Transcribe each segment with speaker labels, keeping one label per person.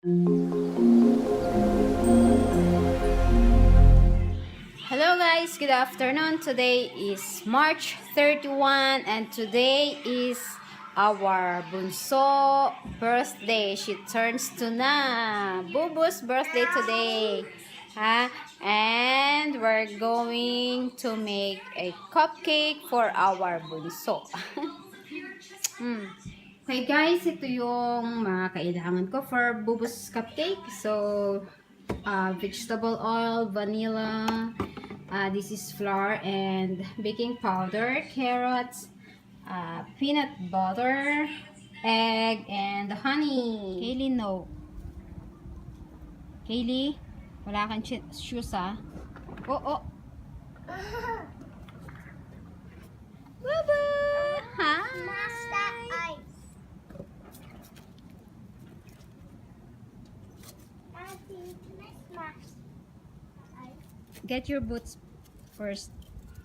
Speaker 1: Hello guys, good afternoon. Today is March 31 and today is our bunso birthday. She turns 2 na. Bubu's birthday today. Ha? And we're going to make a cupcake for our bunso. Okay guys, ito yung mga kailangan ko for Bubu's cupcake. So, vegetable oil, vanilla, this is flour and baking powder, carrots, peanut butter, egg, and honey. Kaylee, no. Kaylee, wala kang shoes, ha? Oh. Bubu! Hi!
Speaker 2: Master ice. Auntie, can I smash ice?
Speaker 1: Get your boots first.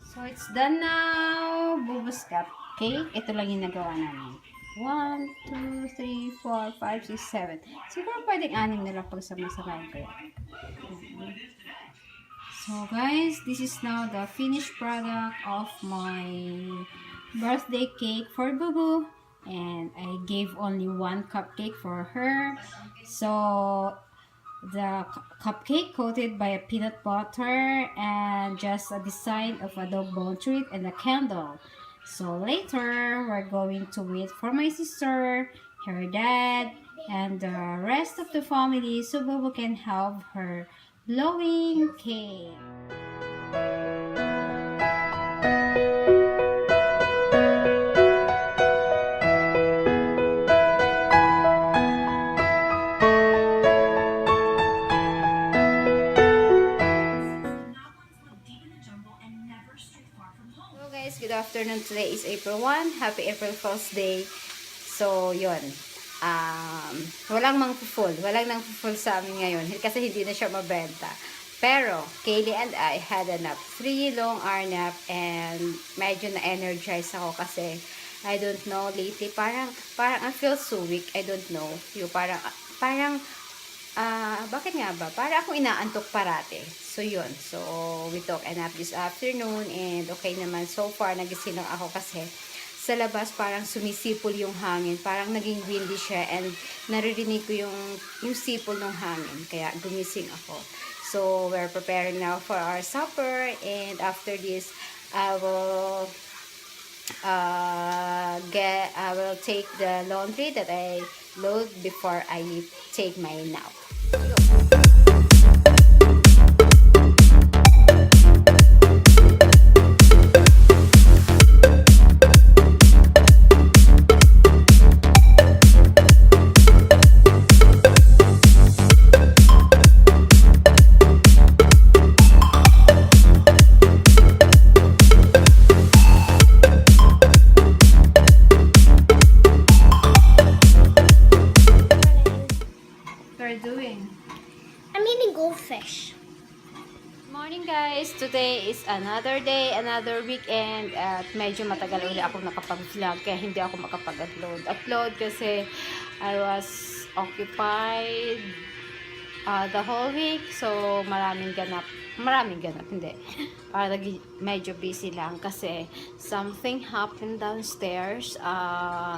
Speaker 1: So, it's done now. Bubu's cupcake. Ito lang yung nagawa namin. 1, 2, 3, 4, 5, 6, 7. Siguro pwedeng 6 na lang pagsama-samahin ko yan. So, guys, this is now the finished product of my birthday cake for Bubu. And I gave only 1 cupcake for her. So, the cupcake coated by a peanut butter and just a design of a dog bone treat and a candle. So later we're going to wait for my sister, her dad, and the rest of the family so Bubu can have her blowing cake. Good afternoon. Today is April 1. Happy April Fool's Day. So, yun. Walang mangful. Walang nangful sa amin ngayon kasi hindi na siya mabenta. Pero, Kaylee and I had a nap. 3 long hour nap and medyo na-energize ako kasi I don't know, lately parang I feel so weak. I don't know. Yung parang bakit nga ba? Para akong inaantok parate. So, yun. So, we took a nap this afternoon and okay naman. So far, nagising lang ako kasi sa labas parang sumisipol yung hangin. Parang naging windy siya and naririnig ko yung sipol ng hangin. Kaya gumising ako. So, we're preparing now for our supper and after this, I will take the laundry that I load before I take my nap.
Speaker 2: Goldfish.
Speaker 1: Morning guys! Today is another day, another weekend at medyo matagal ulit ako nakapag-vlog kaya hindi ako makapag-upload kasi I was occupied the whole week so maraming ganap, hindi medyo busy lang kasi something happened downstairs.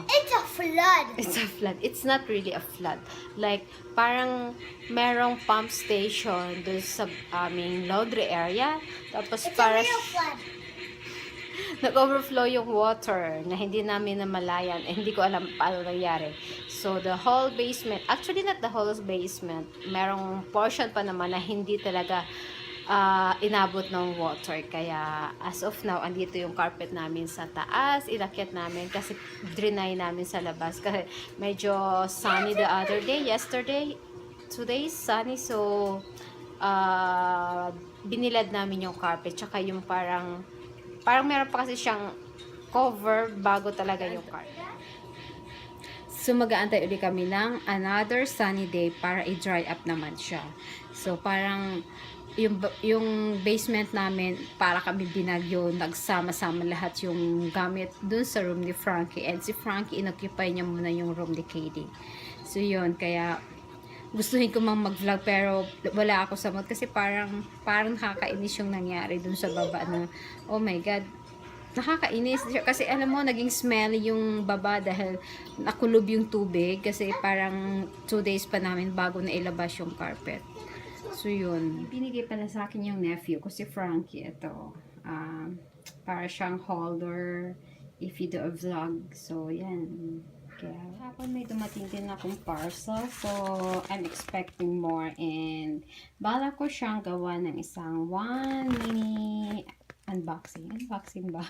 Speaker 2: It's a flood.
Speaker 1: It's not really a flood, like parang merong pump station dun sa aming laundry area tapos
Speaker 2: It's a real flood.
Speaker 1: nag-overflow yung water na hindi namin namalayan hindi ko alam paano nangyari. So, the whole basement, actually not the whole basement, merong portion pa naman na hindi talaga inabot ng water. Kaya, as of now, andito yung carpet namin sa taas. Inakyat namin kasi drenay namin sa labas. Kasi medyo sunny the other day. Yesterday, today is sunny. So, binilad namin yung carpet. Tsaka yung parang meron pa kasi siyang cover bago talaga yung carpet. So, mag-aantay ulit kami ng another sunny day para i-dry up naman siya. So, parang yung basement namin, para kami binagyo, nagsama-sama lahat yung gamit dun sa room ni Frankie. And si Frankie, inoccupy niya muna yung room ni Katie. So, yun. Kaya, gustuhin ko mang mag-vlog pero wala ako sa mood kasi parang nakakainis yung nangyari dun sa baba na, oh my god, nakakainis kasi alam mo naging smelly yung baba dahil nakulob yung tubig kasi parang 2 days pa namin bago na ilabas yung carpet. So yun, binigay pala sa akin yung nephew ko si Frankie. Ito para siyang holder if you do a vlog. So yan. Kaya hapon may dumating din akong parcel. So, I'm expecting more. And, bala ko siyang gawa ng isang mini unboxing. Unboxing ba?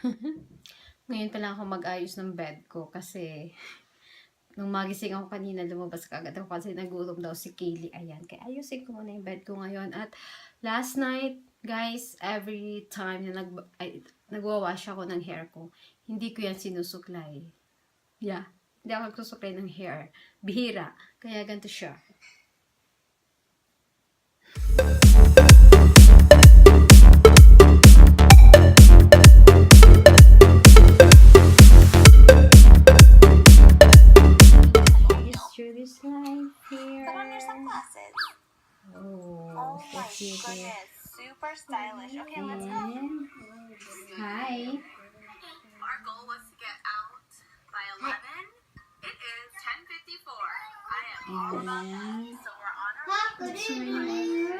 Speaker 1: Ngayon pa lang ako mag-ayos ng bed ko. Kasi, nung magising ako kanina, lumabas kagad ako kasi nagutom daw si Kaylee. Ayan. Kaya ayusin ko muna yung bed ko ngayon. At, last night, guys, every time na nagwawash ako ng hair ko, hindi ko yan sinusuklay. Yeah. Hindi ako nagsusuklay ng hair. Bihira. Kaya ganito siya. This line here.
Speaker 3: Put on your sunglasses.
Speaker 1: Oh
Speaker 3: my goodness. Super stylish. Okay, let's go.
Speaker 1: Hi.
Speaker 3: Our goal was to get out by 11. It is 10:54. I am all about that. So we're on our way.
Speaker 2: Good evening.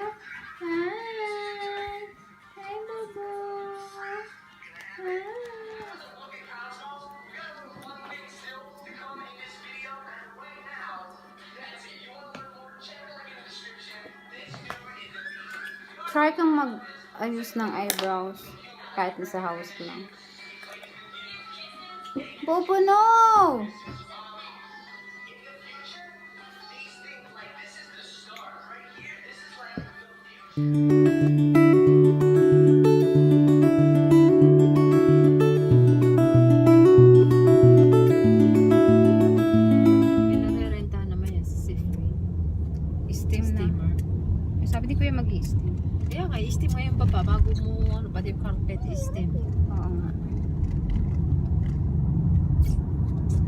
Speaker 1: Hi. Hi, Bobo. Hi. Try kang mag-ayos ng eyebrows kahit nasa house lang. Bobo, no! Pinag-renta naman yan sa Safeway. Steam na. Sabi di ko yung mag-i-steam.
Speaker 4: Kaya nga, i-steam nga yung baba bago mo, pati yung carpet i-steam.
Speaker 1: Oo nga.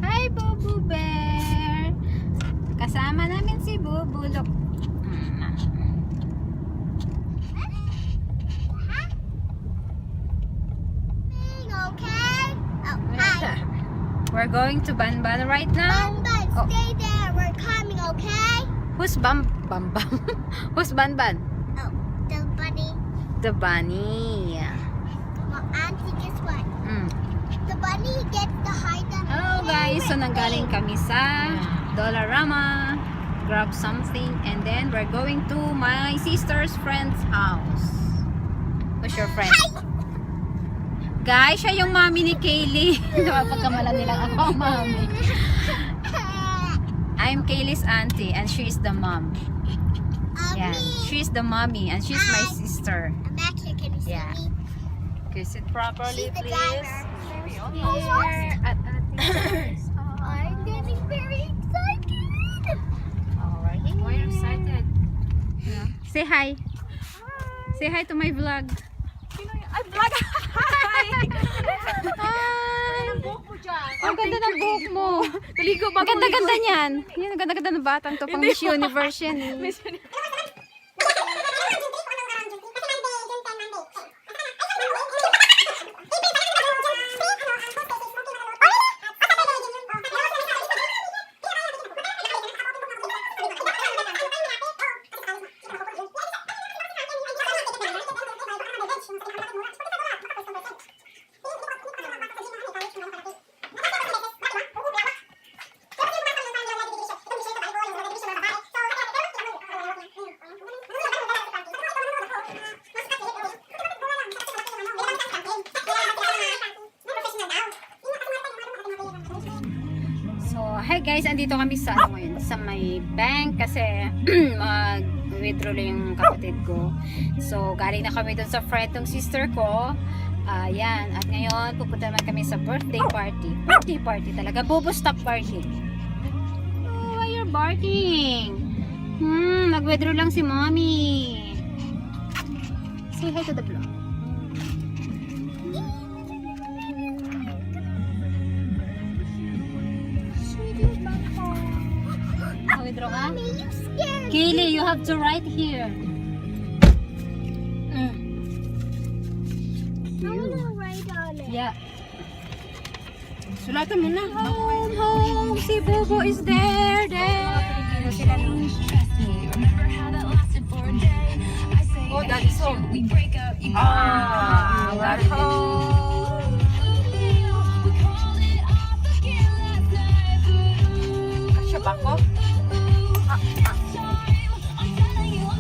Speaker 1: Hi, Bobo Bear! Kasama namin si Bobo. Look.
Speaker 2: Okay? Oh, hi.
Speaker 1: We're going to Banban right now.
Speaker 2: Banban,
Speaker 1: Oh.
Speaker 2: stay there. We're coming, okay?
Speaker 1: Who's Bam? Who's Banban?
Speaker 2: Oh, the bunny.
Speaker 1: The bunny.
Speaker 2: Well, Auntie, guess what?
Speaker 1: Mm.
Speaker 2: The bunny gets to hide them.
Speaker 1: Hello guys, so nanggaling kami sa Dollarama, grab something, and then we're going to my sister's friend's house. Who's your friend? Guys, siya yung mami ni Kaylee. Napapagkamalan nilang ako ang mami. I'm Kaylee's auntie and she's the mom. Yeah, she's the mommy and she's my sister.
Speaker 2: I'm back here. Can you see
Speaker 1: Yeah.
Speaker 2: me?
Speaker 4: Okay, sit properly,
Speaker 2: She's the
Speaker 4: please.
Speaker 2: driver.
Speaker 1: Here at Auntie.
Speaker 2: I'm getting very excited.
Speaker 1: Alright.
Speaker 4: Why are you excited?
Speaker 1: Say hi. Say hi to my vlog.
Speaker 4: Ay, vlog! Hi!
Speaker 1: Hi!
Speaker 4: Buhok mo dyan.
Speaker 1: Ang ganda ng buhok mo.
Speaker 4: Naligo ba?
Speaker 1: Ang ganda-ganda niyan. Yan, ang ganda-ganda ng batang to. Pang Miss Universe yan eh. Hi guys, andito kami sa ano ngayon, sa may bank kasi mag-withdraw lang yung kapatid ko. So, galing na kami dun sa friend ng sister ko. Ayan, at ngayon pupunta naman kami sa birthday party. Birthday party talaga, Bobo stop barking. Oh, why you're barking? Nag-withdraw lang si mommy. Say hi to the vlog. Withdraw ka?
Speaker 2: Mommy, you scared
Speaker 1: Kaylee, you have to write here.
Speaker 2: I wanna write on it.
Speaker 1: Yeah.
Speaker 4: Sulatan mo na. Home, home. Si Bobo is there, there. Oh, that is home. Ah, we're home. Kasya ba ko?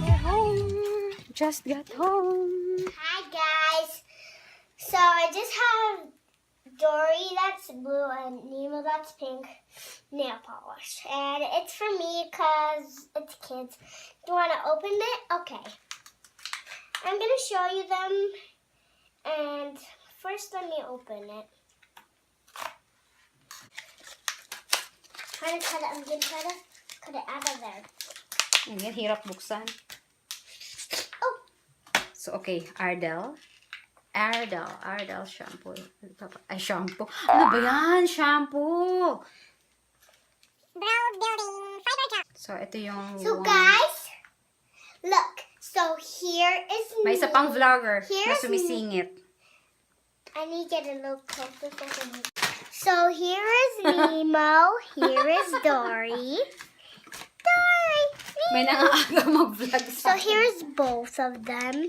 Speaker 4: We're home. Just got home.
Speaker 2: Hi guys. So I just have Dory that's blue and Nemo that's pink nail polish. And it's for me because it's kids. Do you want to open it? Okay. I'm going to show you them. And first let me open it. I'm going to try to cut it out of there.
Speaker 1: Ayan, hirap buksan.
Speaker 2: Oh.
Speaker 1: So, okay. Ardell shampoo. Ay, shampoo. Ano ba yan? Shampoo. So, ito yung
Speaker 2: So
Speaker 1: one.
Speaker 2: guys, look. So here is
Speaker 1: May isa pang vlogger na
Speaker 2: Here's
Speaker 1: sumisingit.
Speaker 2: I need to get a little closer for me. So here is Nemo. Here is Dory. Dory.
Speaker 1: May nangaaga mag-vlog
Speaker 2: So
Speaker 1: sa akin.
Speaker 2: here's both of them.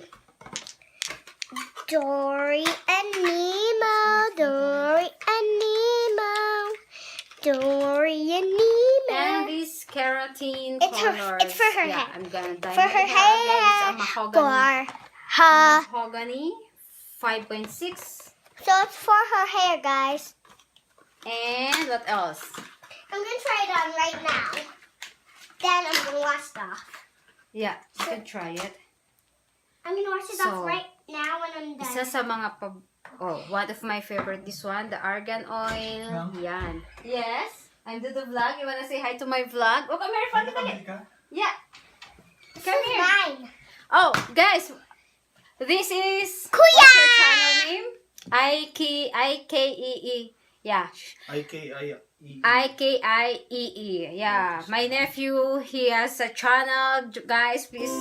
Speaker 2: Dory and Nemo. Dory and Nemo. Dory and Nemo.
Speaker 1: And this keratin
Speaker 2: It's her-
Speaker 1: colors.
Speaker 2: it's for her
Speaker 1: Yeah,
Speaker 2: hair.
Speaker 1: I'm gonna dye
Speaker 2: For
Speaker 1: my
Speaker 2: her
Speaker 1: Guys,
Speaker 2: hair.
Speaker 1: a mahogany.
Speaker 2: For her.
Speaker 1: Mahogany 5.6.
Speaker 2: So it's for her hair, guys.
Speaker 1: And what else?
Speaker 2: I'm gonna try it on right now. Then I'm gonna wash it off.
Speaker 1: Yeah, you can try it.
Speaker 2: I'm gonna wash it
Speaker 1: So,
Speaker 2: off right now when I'm done.
Speaker 1: Isa sa mga one of my favorite, this one, the argan oil. Yan. Yes, I'm do the vlog. You wanna say hi to my vlog? Oh, come here, Fanny, dali. Yeah.
Speaker 2: This
Speaker 1: Come
Speaker 2: is
Speaker 1: here.
Speaker 2: mine.
Speaker 1: Oh, guys, this is
Speaker 2: Kuya!
Speaker 1: what's your channel name? IKEE. Yeah.
Speaker 5: IKIE.
Speaker 1: IKIEE. Yeah. My nephew, he has a channel. Guys, please